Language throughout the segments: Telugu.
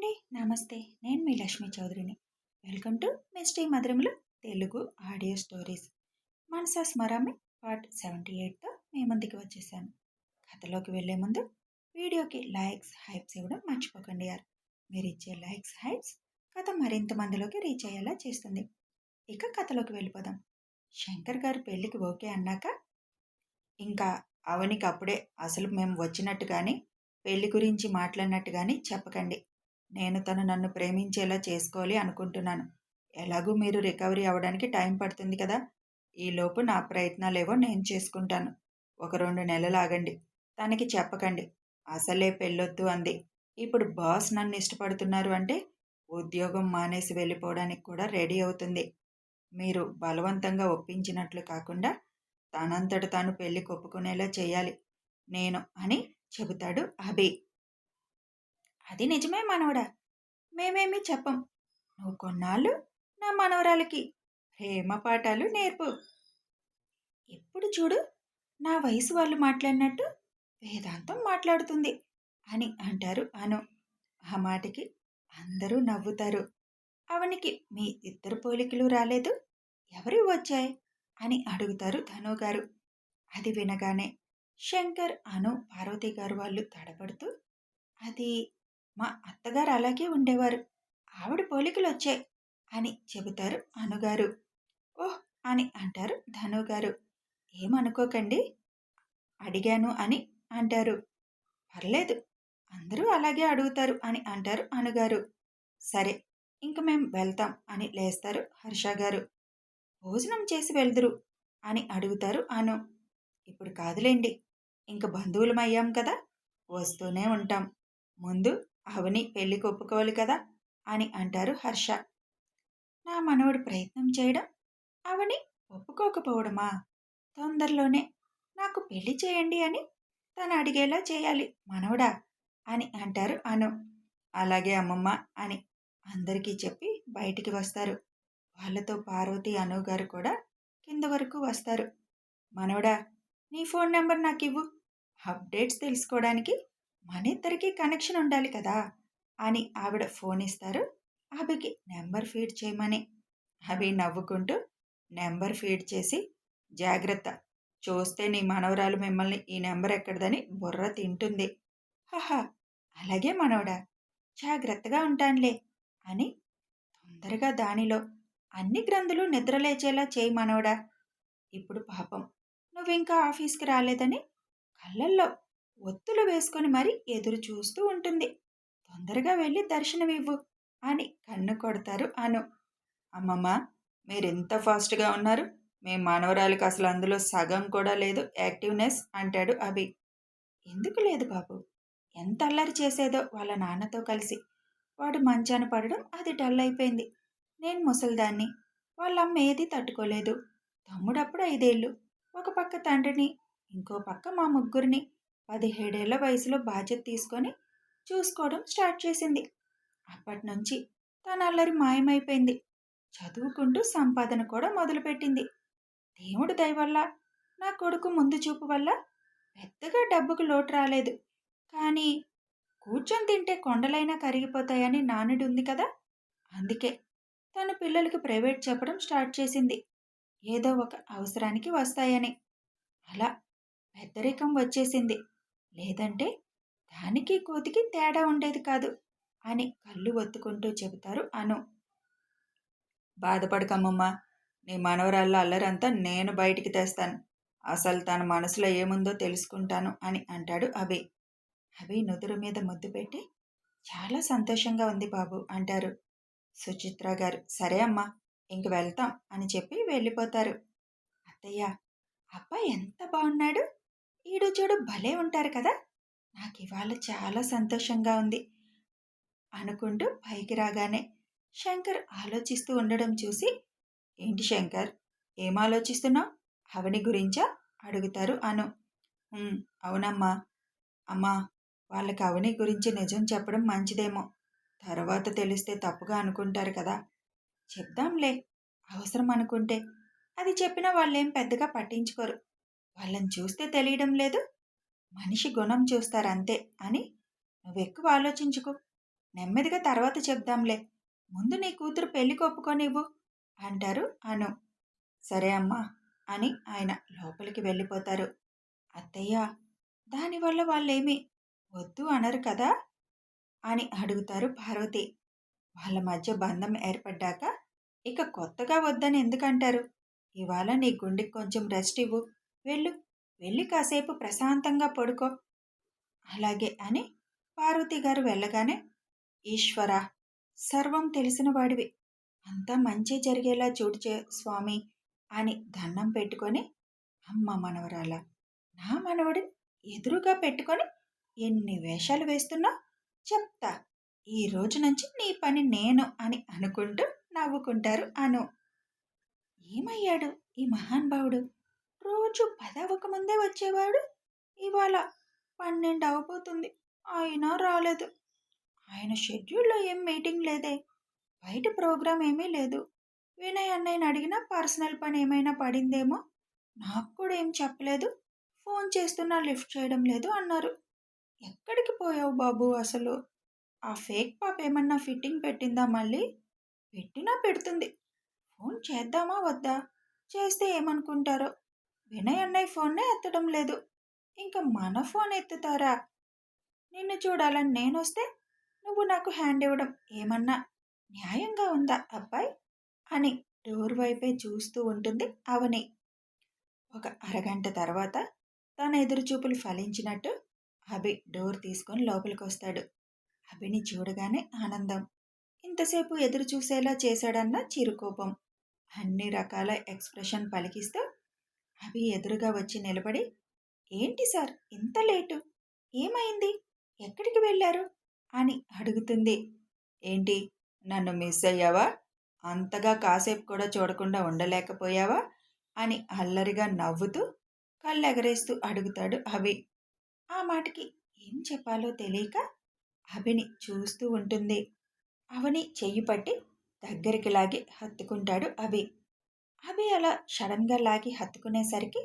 అండి. నమస్తే. నేను మీ లక్ష్మీ చౌదరిని. వెల్కమ్ టు మిస్టీ మధురములు Telugu audio stories. Manasa Smarami part 78తో మీ ముందుకు వచ్చేసాను. కథలోకి వెళ్లే ముందు వీడియోకి లైక్స్, హైప్స్ ఇవ్వడం మర్చిపోకండి యార్. మీరు ఇచ్చే లైక్స్, హైప్స్ కథ మరింత మందిలోకి రీచ్ అయ్యేలా చేస్తుంది. ఇక కథలోకి వెళ్ళిపోదాం. శంకర్ గారు పెళ్లికి ఓకే అన్నాక ఇంకా అవనికి అప్పుడే అసలు మేము వచ్చినట్టు కానీ పెళ్లి గురించి మాట్లాడినట్టు కానీ చెప్పకండి. నేను తను నన్ను ప్రేమించేలా చేసుకోవాలి అనుకుంటున్నాను. ఎలాగూ మీరు రికవరీ అవ్వడానికి టైం పడుతుంది కదా. ఈలోపు నా ప్రయత్నాలేవో నేను చేసుకుంటాను. ఒక 2 నెలలు ఆగండి. తనకి చెప్పకండి. అసలే పెళ్ళొద్దు అంది. ఇప్పుడు బాస్ నన్ను ఇష్టపడుతున్నారు అంటే ఉద్యోగం మానేసి వెళ్ళిపోవడానికి కూడా రెడీ అవుతుంది. మీరు బలవంతంగా ఒప్పించినట్లు కాకుండా తనంతట తాను పెళ్లికి ఒప్పుకునేలా చేయాలి నేను అని చెబుతాడు అభి. అది నిజమే మనవడా. మేమేమీ చెప్పం. నువ్వు కొన్నాళ్ళు నా మనవరాలకి ప్రేమ పాఠాలు నేర్పు. ఎప్పుడు చూడు నా వయసు వాళ్ళు మాట్లాడినట్టు వేదాంతం మాట్లాడుతుంది అని అంటారు అను. ఆ మాటకి అందరూ నవ్వుతారు. అవనికి మీ ఇద్దరు పోలికలు రాలేదు, ఎవరి వచ్చాయి అని అడుగుతారు ధనుగారు. అది వినగానే శంకర్, అను, పార్వతి గారు వాళ్ళు తడబడుతూ, అది మా అత్తగారు అలాగే ఉండేవారు, ఆవిడ పోలికలు వచ్చాయి అని చెబుతారు అనుగారు. ఓహ్ అని అంటారు ధనుగారు. ఏమనుకోకండి అడిగాను అని అంటారు. పర్లేదు, అందరూ అలాగే అడుగుతారు అని అంటారు అనుగారు. సరే, ఇంక మేం వెళ్తాం అని లేస్తారు హర్ష గారు. భోజనం చేసి వెళ్దురు అని అడుగుతారు అను. ఇప్పుడు కాదులేండి, ఇంక బంధువులమయ్యాం కదా, వస్తూనే ఉంటాం. ముందు అవని పెళ్లికి ఒప్పుకోవాలి కదా అని అంటారు హర్ష. నా మనవడు ప్రయత్నం చేయడం, అవని ఒప్పుకోకపోవడమా? తొందరలోనే నాకు పెళ్లి చేయండి అని తను అడిగేలా చేయాలి మనవడా అని అంటారు అను. అలాగే అమ్మమ్మ అని అందరికీ చెప్పి బయటికి వస్తారు. వాళ్ళతో పార్వతి, అను గారు కూడా కింద వరకు వస్తారు. మనవడా, నీ ఫోన్ నెంబర్ నాకు ఇవ్వు. అప్డేట్స్ తెలుసుకోవడానికి మన ఇద్దరికీ కనెక్షన్ ఉండాలి కదా అని ఆవిడ ఫోన్ ఇస్తారు అభికి నెంబర్ ఫీడ్ చేయమని. అభి నవ్వుకుంటూ నెంబర్ ఫీడ్ చేసి, జాగ్రత్త, చూస్తే నీ మనవరాలు మిమ్మల్ని ఈ నెంబర్ ఎక్కడదని బుర్ర తింటుంది. హహా, అలాగే మనవడా, జాగ్రత్తగా ఉంటానులే అని తొందరగా దానిలో అన్ని గ్రంథులు నిద్రలేచేలా చేయి మనవడా. ఇప్పుడు పాపం నువ్వింకా ఆఫీస్కి రాలేదని కళ్ళల్లో ఒత్తులు వేసుకొని మరీ ఎదురు చూస్తూ ఉంటుంది. తొందరగా వెళ్ళి దర్శనమివ్వు అని కన్ను కొడతారు అను. అమ్మమ్మ, మీరెంత ఫాస్ట్గా ఉన్నారు. మీ మనవరాలికి అసలు అందులో సగం కూడా లేదు యాక్టివ్నెస్ అంటాడు అభి. ఎందుకు లేదు బాబు, ఎంత అల్లరి చేసేదో వాళ్ళ నాన్నతో కలిసి. వాడు మంచాన పడడం అది డల్ అయిపోయింది. నేను ముసలిదాన్ని, వాళ్ళమ్మ ఏది తట్టుకోలేదు. తమ్ముడప్పుడు 5 ఏళ్ళు, ఒక పక్క తండ్రిని, ఇంకో పక్క మా ముగ్గురిని 17 ఏళ్ల వయసులో బాధ్యత తీసుకొని చూసుకోవడం స్టార్ట్ చేసింది. అప్పటినుంచి తన అల్లరి మాయమైపోయింది. చదువుకుంటూ సంపాదన కూడా మొదలుపెట్టింది. దేవుడి దయ వల్ల, నా కొడుకు ముందు చూపు వల్ల పెద్దగా డబ్బుకు లోటు రాలేదు. కానీ కూర్చొని తింటే కొండలైనా కరిగిపోతాయని నానుడి ఉంది కదా, అందుకే తన పిల్లలకి ప్రైవేట్ చెప్పడం స్టార్ట్ చేసింది. ఏదో ఒక అవసరానికి వస్తాయని. అలా పెద్దరికం వచ్చేసింది. లేదంటే దానికి కోతికి తేడా ఉండేది కాదు అని కళ్ళు ఒత్తుకుంటూ చెబుతారు అను. బాధపడకమ్మమ్మా, నీ మనవరాళ్ళ అల్లరంతా నేను బయటికి తెస్తాను. అసలు తన మనసులో ఏముందో తెలుసుకుంటాను అని అంటాడు అభి. అభి నుదురు మీద ముద్దు పెట్టి, చాలా సంతోషంగా ఉంది బాబు అంటారు. సుచిత్ర గారు, సరే అమ్మా, ఇంక వెళ్తాం అని చెప్పి వెళ్ళిపోతారు. అత్తయ్య, అబ్బాయి ఎంత బాగున్నాడు, ఈడు చూడు భలే ఉంటారు కదా, నాకు ఇవాళ చాలా సంతోషంగా ఉంది అనుకుంటూ పైకి రాగానే శంకర్ ఆలోచిస్తూ ఉండడం చూసి, ఏంటి శంకర్, ఏం ఆలోచిస్తున్నావు, అవని గురించా అడుగుతారు అను. అవునమ్మా. అమ్మా, వాళ్ళకి అవని గురించి నిజం చెప్పడం మంచిదేమో, తర్వాత తెలిస్తే తప్పుగా అనుకుంటారు కదా. చెప్దాంలే, అవసరం అనుకుంటే. అది చెప్పినా వాళ్ళేం పెద్దగా పట్టించుకోరు. వాళ్ళని చూస్తే తెలియడం లేదు, మనిషి గుణం చూస్తారంతే అని నువ్వెక్కువ ఆలోచించుకో. నెమ్మదిగా తర్వాత చెప్దాంలే. ముందు నీ కూతురు పెళ్లికి ఒప్పుకోనివ్వు అంటారు అను. సరే అమ్మా అని ఆయన లోపలికి వెళ్ళిపోతారు. అత్తయ్య, దానివల్ల వాళ్ళేమీ వద్దు అనరు కదా అని అడుగుతారు పార్వతి. వాళ్ళ మధ్య బంధం ఏర్పడ్డాక ఇక కొత్తగా వద్దని ఎందుకంటారు? ఇవాళ నీ గుండెకి కొంచెం రెస్ట్ ఇవ్వు. వెళ్ళు, వెళ్ళి కాసేపు ప్రశాంతంగా పడుకో. అలాగే అని పార్వతి గారు వెళ్ళగానే, ఈశ్వర, సర్వం తెలిసిన వాడివి, అంతా మంచి జరిగేలా చూడు స్వామి అని దండం పెట్టుకొని, అమ్మ మనవరాల, నా మనవడిని ఎదురుగా పెట్టుకొని ఎన్ని వేషాలు వేస్తున్నా చెప్తా. ఈ రోజు నుంచి నీ పని నేను అని అనుకుంటూ నవ్వుకుంటారు అను. ఏమయ్యాడు ఈ మహానుభావుడు? రోజు 10 అవ్వకముందే వచ్చేవాడు, ఇవాళ 12 అవబోతుంది, అయినా రాలేదు. ఆయన షెడ్యూల్లో ఏం మీటింగ్ లేదే, బయట ప్రోగ్రాం ఏమీ లేదు. వినయ్ అన్నయ్యని అడిగినా పర్సనల్ పని ఏమైనా పడిందేమో, నాకు కూడా ఏం చెప్పలేదు. ఫోన్ చేస్తున్నా లిఫ్ట్ చేయడం లేదు అన్నారు. ఎక్కడికి పోయావు బాబు అసలు? ఆ ఫేక్ పాప ఏమన్నా ఫిట్టింగ్ పెట్టిందా మళ్ళీ? పెట్టినా పెడుతుంది. ఫోన్ చేద్దామా వద్దా? చేస్తే ఏమనుకుంటారో. వినయ్ అన్నయ్య ఫోన్నే ఎత్తడం లేదు, ఇంకా మన ఫోన్ ఎత్తుతారా? నిన్ను చూడాలని నేనొస్తే నువ్వు నాకు హ్యాండ్ ఇవ్వడం ఏమన్నా న్యాయంగా ఉందా అబ్బాయి అని డోర్ వైపే చూస్తూ ఉంటుంది అవని. ఒక అరగంట తర్వాత తన ఎదురుచూపులు ఫలించినట్టు అభి డోర్ తీసుకొని లోపలికి వస్తాడు. అభిని చూడగానే ఆనందం, ఇంతసేపు ఎదురు చూసేలా చేశాడన్న చిరుకోపం, అన్ని రకాల ఎక్స్ప్రెషన్ పలికిస్తూ అభి ఎదురుగా వచ్చి నిలబడి, ఏంటి సార్ ఇంత లేటు? ఏమైంది? ఎక్కడికి వెళ్ళారు అని అడుగుతుంది. ఏంటి, నన్ను మిస్ అయ్యావా? అంతగా కాసేపు కూడా చూడకుండా ఉండలేకపోయావా అని అల్లరిగా నవ్వుతూ కళ్ళెగరేస్తూ అడుగుతాడు అభి. ఆ మాటకి ఏం చెప్పాలో తెలియక అభిని చూస్తూ ఉంటుంది. అవని చెయ్యి పట్టి దగ్గరికి లాగి హత్తుకుంటాడు అభి. అభి అలా సడన్గా లాగి హత్తుకునేసరికి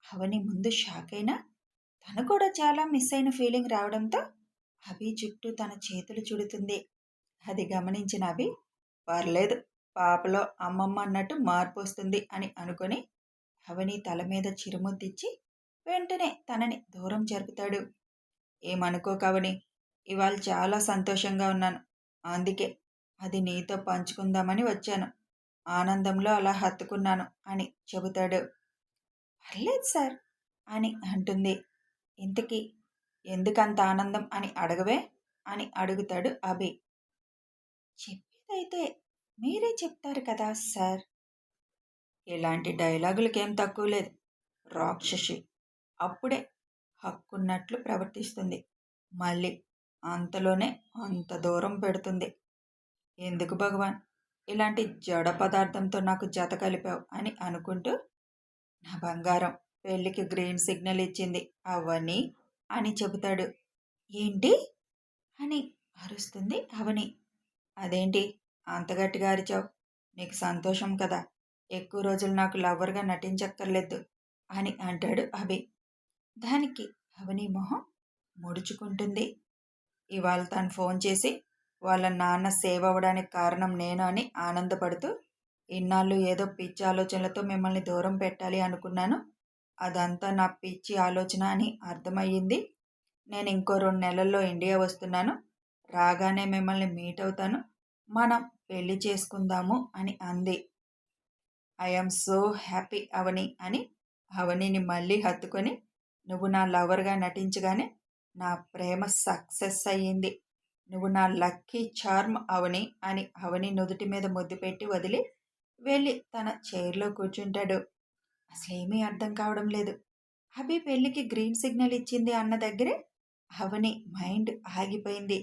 అవని ముందు షాక్ అయినా తను కూడా చాలా మిస్ అయిన ఫీలింగ్ రావడంతో అభి చుట్టూ తన చేతులు చుడుతుంది. అది గమనించిన అభి, పర్లేదు, పాపలో అమ్మమ్మ అన్నట్టు మార్పు వస్తుంది అని అనుకొని అవని తల మీద చిరుముద్దిచ్చి వెంటనే తనని దూరం జరుపుతాడు. ఏమనుకోకవని, ఇవాళ చాలా సంతోషంగా ఉన్నాను, అందుకే అది నీతో పంచుకుందామని వచ్చాను. ఆనందంలో అలా హత్తుకున్నాను అని చెబుతాడు. పర్లేదు సార్ అని అంటుంది. ఇంతకీ ఎందుకంత ఆనందం అని అడగవే అని అడుగుతాడు అభి. చెప్పేదైతే మీరే చెప్తారు కదా సార్. ఇలాంటి డైలాగులకేం తక్కువ లేదు. రాక్షసి అప్పుడే హక్కున్నట్లు ప్రవర్తిస్తుంది, మళ్ళీ అంతలోనే అంత దూరం పెడుతుంది. ఎందుకు భగవాన్ ఇలాంటి జడ పదార్థంతో నాకు జత కలిపావు అని అనుకుంటూ, నా బంగారం పెళ్ళికి గ్రీన్ సిగ్నల్ ఇచ్చింది అవని అని చెబుతాడు. ఏంటి అని అరుస్తుంది అవని. అదేంటి అంత గట్టిగా అరిచావు? నీకు సంతోషం కదా, ఎక్కువ రోజులు నాకు లవ్వర్గా నటించక్కర్లేదు అని అంటాడు అభి. దానికి అవని మొహం ముడుచుకుంటుంది. ఇవాళ తను ఫోన్ చేసి వాళ్ళ నాన్న సేవ్ అవ్వడానికి కారణం నేను అని ఆనందపడుతూ, ఇన్నాళ్ళు ఏదో పిచ్చి ఆలోచనలతో మిమ్మల్ని దూరం పెట్టాలి అనుకున్నాను, అదంతా నా పిచ్చి ఆలోచన అని అర్థమయ్యింది. నేను ఇంకో 2 నెలల్లో ఇండియా వస్తున్నాను, రాగానే మిమ్మల్ని మీట్ అవుతాను, మనం పెళ్లి చేసుకుందాము అని అంది. ఐఎమ్ సో హ్యాపీ అవని అని అవనిని మళ్ళీ హత్తుకొని, నువ్వు నా లవర్గా నటించగానే నా ప్రేమ సక్సెస్ అయ్యింది, నువ్వు నా లక్కీ చార్మ్ అవని అని అవని నుదుటి మీద ముద్దు పెట్టి వదిలి వెళ్ళి తన చైర్లో కూర్చుంటాడు. అసలేమీ అర్థం కావడం లేదు. అభి పెళ్లికి గ్రీన్ సిగ్నల్ ఇచ్చింది అన్న దగ్గరే అవని మైండ్ ఆగిపోయింది.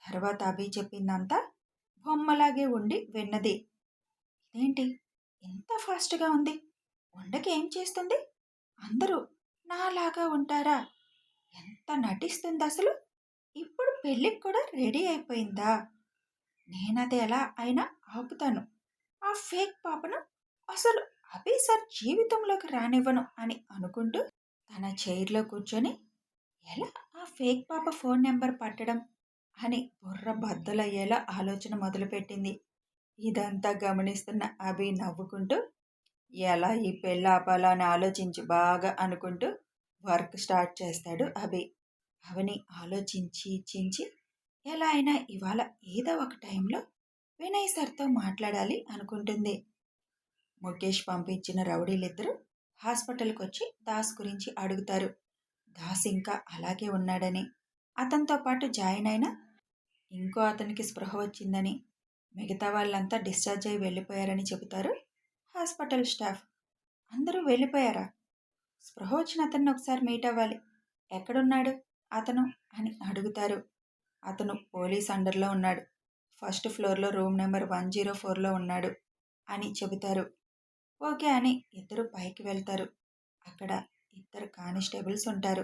తర్వాత అభి చెప్పిందంతా బొమ్మలాగే ఉండి విన్నది. ఇదేంటి ఎంత ఫాస్ట్గా ఉంది? వండకి ఏం చేస్తుంది? అందరూ నాలాగా ఉంటారా? ఎంత నటిస్తుంది అసలు? ఇప్పుడు పెళ్ళికి కూడా రెడీ అయిపోయిందా? నేనది ఎలా అయినా ఆపుతాను. ఆ ఫేక్ పాపను అసలు అభి సార్ జీవితంలోకి రానివ్వను అని అనుకుంటూ తన చైర్లో కూర్చొని, ఎలా ఆ ఫేక్ పాప ఫోన్ నెంబర్ పట్టడం అని బుర్ర బద్దలయ్యేలా ఆలోచన మొదలుపెట్టింది. ఇదంతా గమనిస్తున్న అభి నవ్వుకుంటూ ఎలా ఈ పెళ్ళి ఆపాలా అని ఆలోచించి బాగా అనుకుంటూ వర్క్ స్టార్ట్ చేస్తాడు అభి. అవని ఆలోచించి చించి ఎలా అయినా ఇవాళ ఏదో ఒక టైంలో వినయ్ సార్తో మాట్లాడాలి అనుకుంటుంది. ముఖేష్ పంపించిన రౌడీలిద్దరూ హాస్పిటల్కి వచ్చి దాస్ గురించి అడుగుతారు. దాస్ ఇంకా అలాగే ఉన్నాడని, అతనితో పాటు జాయిన్ అయిన ఇంకో అతనికి స్పృహ వచ్చిందని, మిగతా వాళ్ళంతా డిశ్చార్జ్ అయి వెళ్ళిపోయారని చెబుతారు హాస్పిటల్ స్టాఫ్. అందరూ వెళ్ళిపోయారా? స్పృహ వచ్చిన అతన్ని ఒకసారి మీట్ అవ్వాలి. ఎక్కడున్నాడు అతను అని అడుగుతారు. అతను పోలీస్ అండర్లో ఉన్నాడు. ఫస్ట్ ఫ్లోర్లో రూమ్ నెంబర్ 104లో ఉన్నాడు అని చెబుతారు. ఓకే అని ఇద్దరు పైకి వెళ్తారు. అక్కడ ఇద్దరు కానిస్టేబుల్స్ ఉంటారు.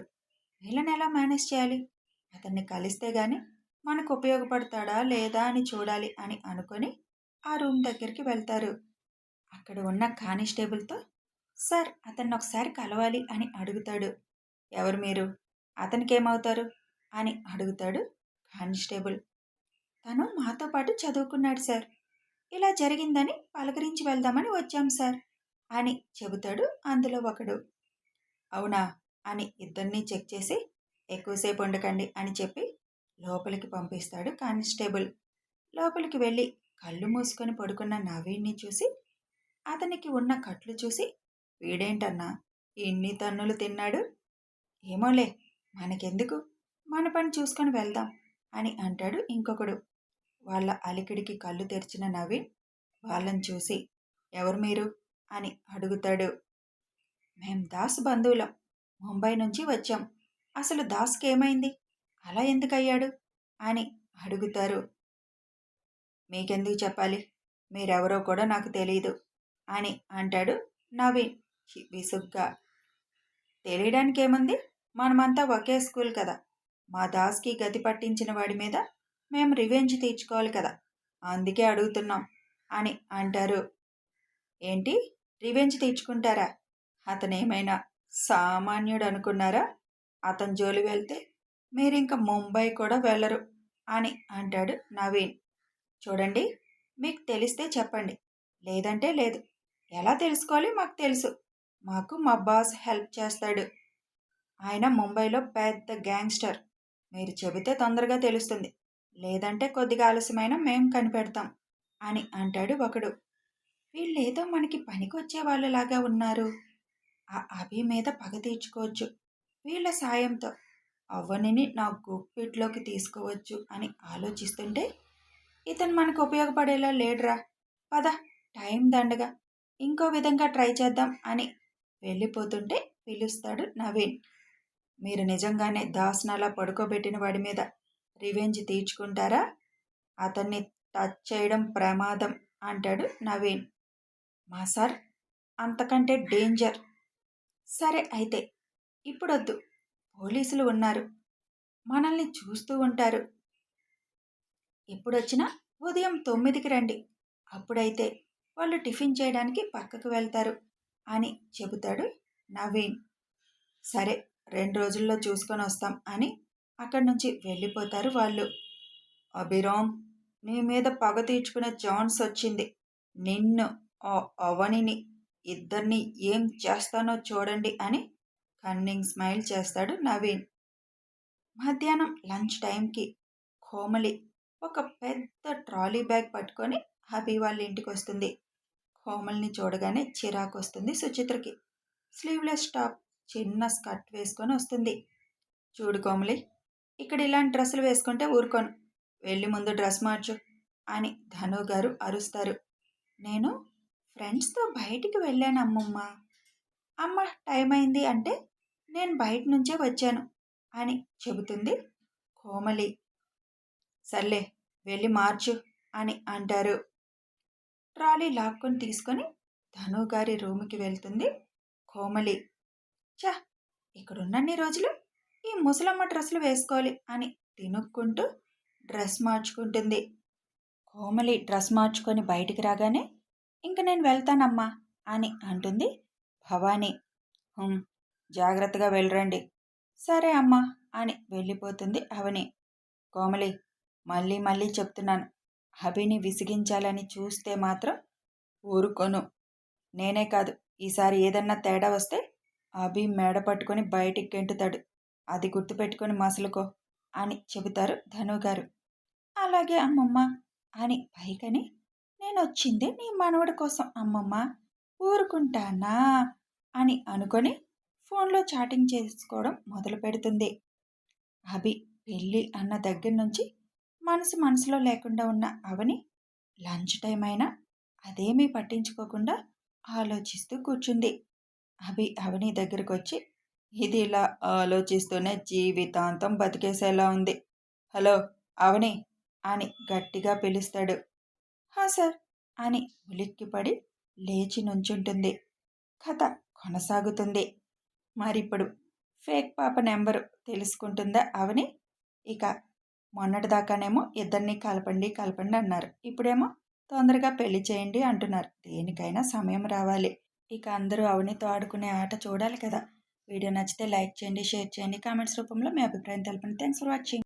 వీళ్ళని ఎలా మేనేజ్ చేయాలి? అతన్ని కలిస్తే గాని మనకు ఉపయోగపడతాడా లేదా అని చూడాలి అని అనుకొని ఆ రూమ్ దగ్గరికి వెళ్తారు. అక్కడ ఉన్న కానిస్టేబుల్తో సార్ అతన్ని ఒకసారి కలవాలి అని అడుగుతాడు. ఎవరు మీరు? అతనికి ఏమవుతారు అని అడుగుతాడు కానిస్టేబుల్. తను మాతో పాటు చదువుకున్నాడు సార్. ఇలా జరిగిందని పలకరించి వెళ్దామని వచ్చాం సార్ అని చెబుతాడు అందులో ఒకడు. అవునా అని ఇద్దరినీ చెక్ చేసి ఎక్కువసేపు ఉండకండి అని చెప్పి లోపలికి పంపిస్తాడు కానిస్టేబుల్. లోపలికి వెళ్ళి కళ్ళు మూసుకొని పడుకున్న నవీన్ని చూసి అతనికి ఉన్న కట్లు చూసి వీడేంటన్నా ఇన్ని తన్నులు తిన్నాడు? ఏమోలే మనకెందుకు, మన పని చూసుకొని వెళ్దాం అని అంటాడు ఇంకొకడు. వాళ్ళ అలికిడికి కళ్ళు తెరిచిన నవీన్ వాళ్ళని చూసి ఎవరు మీరు అని అడుగుతాడు. మేం దాస్ బంధువులం, ముంబై నుంచి వచ్చాం. అసలు దాస్కి ఏమైంది, అలా ఎందుకయ్యాడు అని అడుగుతారు. మీకెందుకు చెప్పాలి, మీరెవరో కూడా నాకు తెలీదు అని అంటాడు నవీన్ విసుగ్గా. తెలియడానికి ఏముంది, మనమంతా ఒకే స్కూల్ కదా. మా దాస్కి గతి పట్టించిన వాడి మీద మేము రివెంజ్ తీర్చుకోవాలి కదా, అందుకే అడుగుతున్నాం అని అంటారు. ఏంటి రివెంజ్ తీర్చుకుంటారా? అతనేమైనా సామాన్యుడు అనుకున్నారా? అతని జోలి వెళ్తే మీరింక ముంబై కూడా వెళ్ళరు అని అంటాడు నవీన్. చూడండి, మీకు తెలిస్తే చెప్పండి, లేదంటే లేదు. ఎలా తెలుసుకోవాలి మాకు తెలుసు. మాకు మా బాస్ హెల్ప్ చేస్తాడు. ఆయన ముంబైలో పెద్ద గ్యాంగ్స్టర్. మీరు చెబితే తొందరగా తెలుస్తుంది, లేదంటే కొద్దిగా ఆలస్యమైన మేం కనిపెడతాం అని అంటాడు ఒకడు. వీళ్ళేదో మనకి పనికొచ్చే వాళ్ళలాగా ఉన్నారు. ఆ అభి మీద పగ తీర్చుకోవచ్చు వీళ్ళ సాయంతో, అవ్వనిని నా గుప్పిట్లోకి తీసుకోవచ్చు అని ఆలోచిస్తుంటే ఇతను మనకు ఉపయోగపడేలా లేడురా. పద, టైం దండగా, ఇంకో విధంగా ట్రై చేద్దాం అని వెళ్ళిపోతుంటే పిలుస్తాడు నవీన్. మీరు నిజంగానే దాస్నలా పడుకోబెట్టిన వాడి మీద రివెంజ్ తీర్చుకుంటారా? అతన్ని టచ్ చేయడం ప్రమాదం అంటాడు నవీన్. మా సార్ అంతకంటే డేంజర్. సరే అయితే ఇప్పుడొద్దు, పోలీసులు ఉన్నారు, మనల్ని చూస్తూ ఉంటారు. ఎప్పుడొచ్చినా ఉదయం 9కి రండి, అప్పుడైతే వాళ్ళు టిఫిన్ చేయడానికి పక్కకు వెళ్తారు అని చెబుతాడు నవీన్. సరే 2 రోజుల్లో చూసుకొని వస్తాం అని అక్కడి నుంచి వెళ్ళిపోతారు వాళ్ళు. అభిరామ్, నీ మీద పగ తీర్చుకునే ఛాన్స్ వచ్చింది. నిన్ను, ఆ అవనిని ఇద్దరిని ఏం చేస్తానో చూడండి అని కన్నింగ్ స్మైల్ చేస్తాడు నవీన్. మధ్యాహ్నం లంచ్ టైంకి కోమలి ఒక పెద్ద ట్రాలీ బ్యాగ్ పట్టుకొని అభి వాళ్ళ ఇంటికి వస్తుంది. కోమల్ని చూడగానే చిరాకు వస్తుంది సుచిత్రకి. స్లీవ్లెస్ టాప్, చిన్న స్కర్ట్ వేసుకొని వస్తుంది. చూడు కోమలి, ఇక్కడ ఇలాంటి డ్రెస్సులు వేసుకుంటే ఊరుకోను, వెళ్ళి ముందు డ్రెస్ మార్చు అని ధను గారు అరుస్తారు. నేను ఫ్రెండ్స్తో బయటికి వెళ్ళాను అమ్మమ్మ. అమ్మ టైం అయింది అంటే నేను బయట నుంచే వచ్చాను అని చెబుతుంది కోమలి. సర్లే వెళ్ళి మార్చు అని అంటారు. ట్రాలీ లాక్కొని తీసుకొని ధను గారి రూమ్కి వెళ్తుంది కోమలి. చా, ఇక్కడున్నన్ని రోజులు ఈ ముసలమ్మ డ్రెస్సులు వేసుకోవాలి అని తినుక్కుంటూ డ్రెస్ మార్చుకుంటుంది. కోమలి డ్రెస్ మార్చుకొని బయటికి రాగానే ఇంక నేను వెళ్తానమ్మా అని అంటుంది భవానీ. జాగ్రత్తగా వెళ్ళరండి. సరే అమ్మా అని వెళ్ళిపోతుంది అవని. కోమలి, మళ్ళీ మళ్ళీ చెప్తున్నాను. అభిని విసిగించాలని చూస్తే మాత్రం ఊరుకోను. నేనే కాదు, ఈసారి ఏదన్నా తేడా వస్తే అభి మెడ పట్టుకొని బయటికి గెంటుతాడు. అది గుర్తుపెట్టుకొని మసులుకో అని చెబుతారు ధనుగారు. అలాగే అమ్మమ్మ అని పైకని, నేనొచ్చిందే నీ మనవడి కోసం అమ్మమ్మ, ఊరుకుంటానా అని అనుకొని ఫోన్లో చాటింగ్ చేసుకోవడం మొదలు పెడుతుంది. అభి పెళ్ళి అన్న దగ్గర నుంచి మనసులో లేకుండా ఉన్న అవని లంచ్ టైం అయినా అదేమీ పట్టించుకోకుండా ఆలోచిస్తూ కూర్చుంది. అవని దగ్గరకు వచ్చి, ఇది ఇలా ఆలోచిస్తూనే జీవితాంతం బతికేసేలా ఉంది. హలో అవని అని గట్టిగా పిలుస్తాడు. హా సార్ అని ఉలిక్కిపడి లేచి నుంచుంటుంది. కథ కొనసాగుతుంది. మరిప్పుడు ఫేక్ పాప నెంబరు తెలుసుకుంటుందా అవని? ఇక మొన్నటిదాకానేమో ఇద్దరిని కలపండి కలపండి అన్నారు. ఇప్పుడేమో తొందరగా పెళ్లి చేయండి అంటున్నారు. దేనికైనా సమయం రావాలి. ఇక అందరూ అవనితో ఆడుకునే ఆట చూడాలి కదా. వీడియో నచ్చితే లైక్ చేయండి, షేర్ చేయండి, కామెంట్స్ రూపంలో మీ అభిప్రాయం తెలపండి. Thanks for watching.